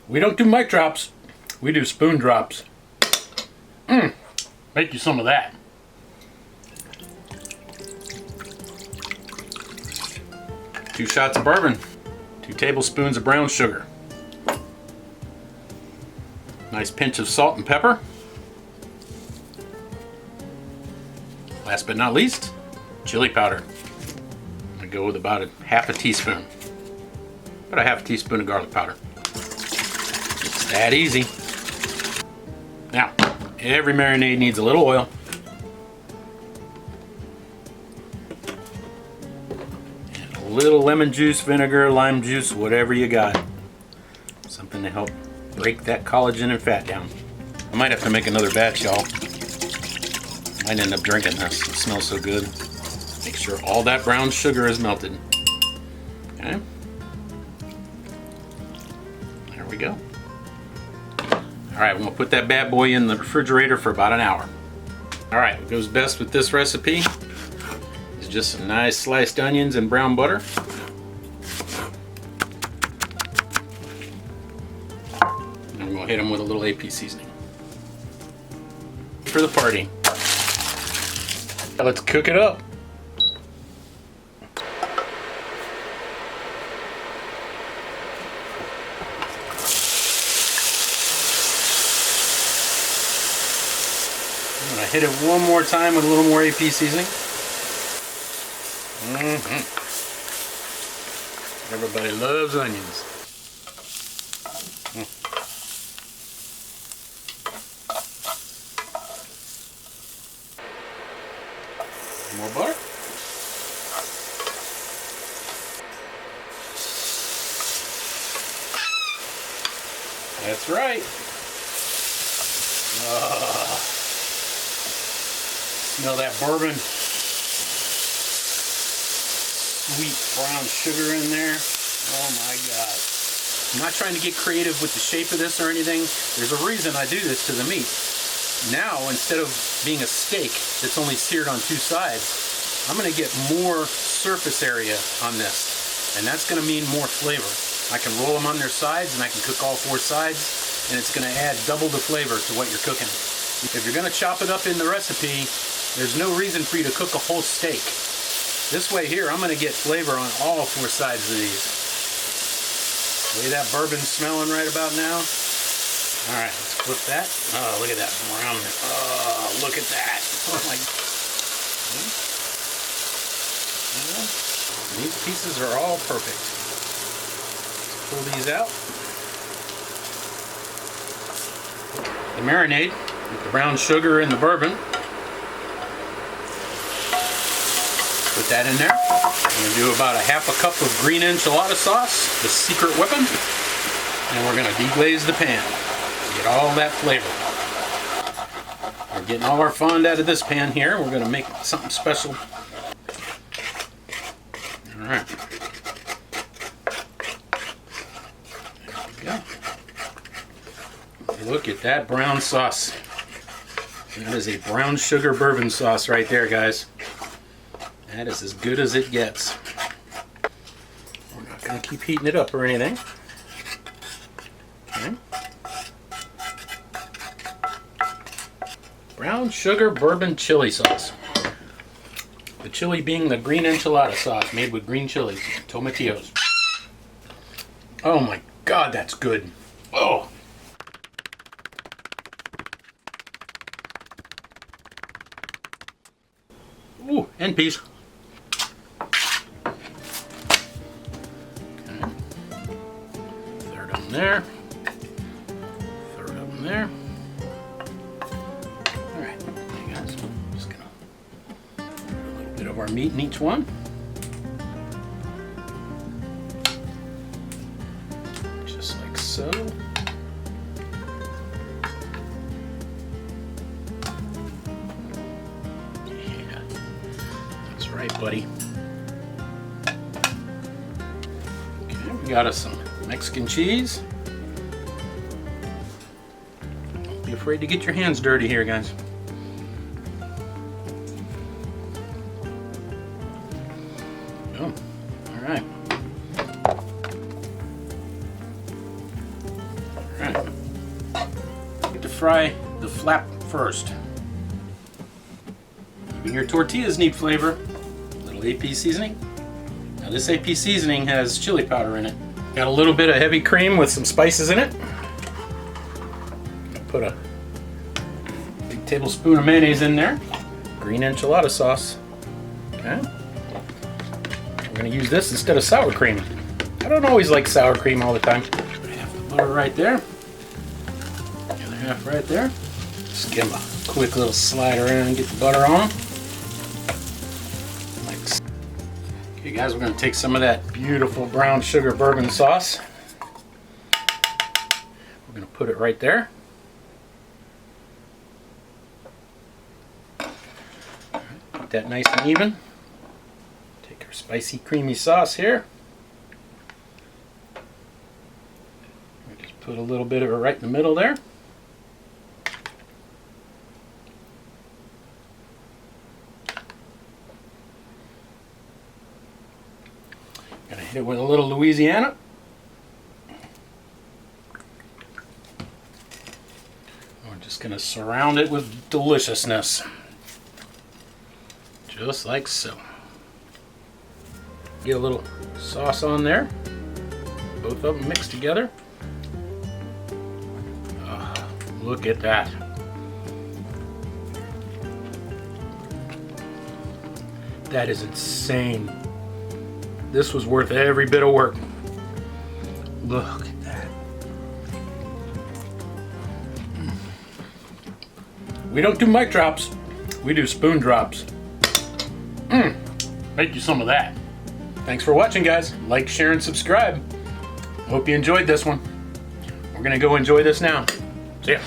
We don't do mic drops, we do spoon drops. Make you some of that. Two shots of bourbon, 2 tablespoons of brown sugar, nice pinch of salt and pepper. Last but not least, chili powder. I'm gonna go with about a half a teaspoon. About a half a teaspoon of garlic powder. It's that easy. Now, every marinade needs a little oil. And a little lemon juice, vinegar, lime juice, whatever you got. Something to help break that collagen and fat down. I might have to make another batch, y'all. Might end up drinking this. It smells so good. Make sure all that brown sugar is melted. Okay. There we go. Alright, we're going to put that bad boy in the refrigerator for about an hour. Alright, what goes best with this recipe is just some nice sliced onions and brown butter. And I'm going to hit them with a little AP seasoning. For the party. Now let's cook it up. I'm going to hit it one more time with a little more AP seasoning. Everybody loves onions. More butter. That's right. Smell that bourbon. Sweet brown sugar in there. Oh my God. I'm not trying to get creative with the shape of this or anything. There's a reason I do this to the meat. Now, instead of being a steak that's only seared on 2 sides, I'm going to get more surface area on this. And that's going to mean more flavor. I can roll them on their sides and I can cook all 4 sides, and it's going to add double the flavor to what you're cooking. If you're going to chop it up in the recipe, there's no reason for you to cook a whole steak. This way here, I'm going to get flavor on all 4 sides of these. The way that bourbon's smelling right about now. All right, let's flip that. Oh, look at that brown. Oh, look at that. Oh my. These pieces are all perfect. Let's pull these out. The marinade with the brown sugar and the bourbon. Put that in there. I'm going to do about a half a cup of green enchilada sauce, the secret weapon. And we're going to deglaze the pan. Get all that flavor. We're getting all our fond out of this pan here. We're going to make something special. All right. There we go. Look at that brown sauce. That is a brown sugar bourbon sauce right there, guys. That is as good as it gets. We're not going to keep heating it up or anything. Okay. Brown sugar bourbon chili sauce. The chili being the green enchilada sauce made with green chilies, tomatillos. Oh my God, that's good. Oh. Ooh, and peas. Okay. Third of them there. Third of them there. Alright, hey guys, I'm just gonna put a little bit of our meat in each one. Just like so. Right, buddy. Okay, we got us some Mexican cheese. Don't be afraid to get your hands dirty here, guys. Oh, all right. fry the flap first. Even your tortillas need flavor. A little AP seasoning. Now this AP seasoning has chili powder in it. Got a little bit of heavy cream with some spices in it. Put a big tablespoon of mayonnaise in there. Green enchilada sauce. Okay. We're going to use this instead of sour cream. I don't always like sour cream all the time. Half the butter right there. The other half right there. Just give them a quick little slide around and get the butter on them. Okay guys, we're going to take some of that beautiful brown sugar bourbon sauce. We're going to put it right there. Get that nice and even. Take our spicy creamy sauce here. We just put a little bit of it right in the middle there. Gonna hit it with a little Louisiana. We're just gonna surround it with deliciousness. Just like so. Get a little sauce on there. Both of them mixed together. Oh, look at that. That is insane. This was worth every bit of work. Look at that. We don't do mic drops. We do spoon drops. Make you some of that. Thanks for watching, guys. Like, share, and subscribe. Hope you enjoyed this one. We're gonna go enjoy this now. See ya.